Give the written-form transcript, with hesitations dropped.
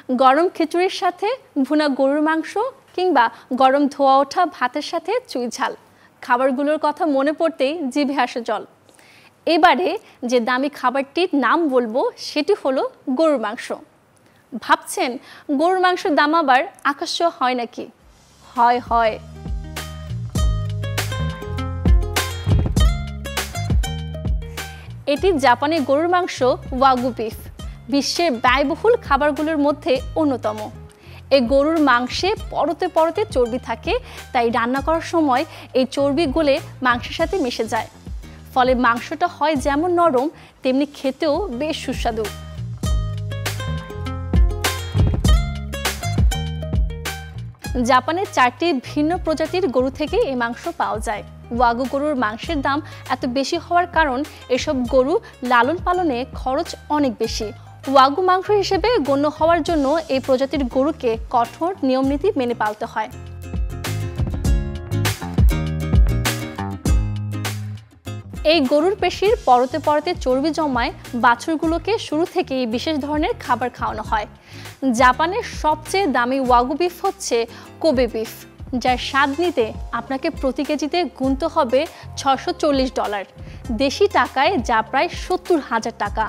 গরম খিচুড়ির সাথে ভুনা গরুর মাংস কিংবা গরম ধোয়া ওঠা ভাতের সাথে চুই ঝাল, খাবারগুলোর কথা মনে পড়তেই জিভে আসে জল। এবারে যে দামি খাবারটির নাম বলবো সেটি হলো গরুর মাংস। ভাবছেন গরুর মাংসের দাম আবার আকাশ ছোঁয়া হয় নাকি? হয় হয়। এটি জাপানি গরুর মাংস ওয়াগু বিফ, বিশ্বের ব্যয়বহুল খাবারগুলোর মধ্যে অন্যতম। এই গরুর মাংসে পরতে পরতে চর্বি থাকে, তাই রান্না করার সময় এই চর্বি গলে মাংসের সাথে মিশে যায়, ফলে মাংসটা হয় যেমন নরম তেমনি খেতেও বেশ সুস্বাদু। জাপানের 4টি ভিন্ন প্রজাতির গরু থেকে এই মাংস পাওয়া যায়। ওয়াগু গরুর মাংসের দাম এত বেশি হওয়ার কারণ এসব গরু লালন পালনে খরচ অনেক বেশি। ওয়াগু মাংস হিসেবে গণ্য হওয়ার জন্য এই প্রজাতির গরুকে কঠোর নিয়মনীতি মেনে পালতে হয়। এই গরুর পেশির পরতে পরতে চর্বি জমায় বাছুরগুলোকে শুরু থেকেই বিশেষ ধরনের খাবার খাওয়ানো হয়। জাপানের সবচেয়ে দামি ওয়াগু বিফ হচ্ছে কোবে বিফ, যার স্বাদ নিতে আপনাকে প্রতি কেজিতে গুনতে হবে $640, দেশি টাকায় যা প্রায় 70,000 টাকা।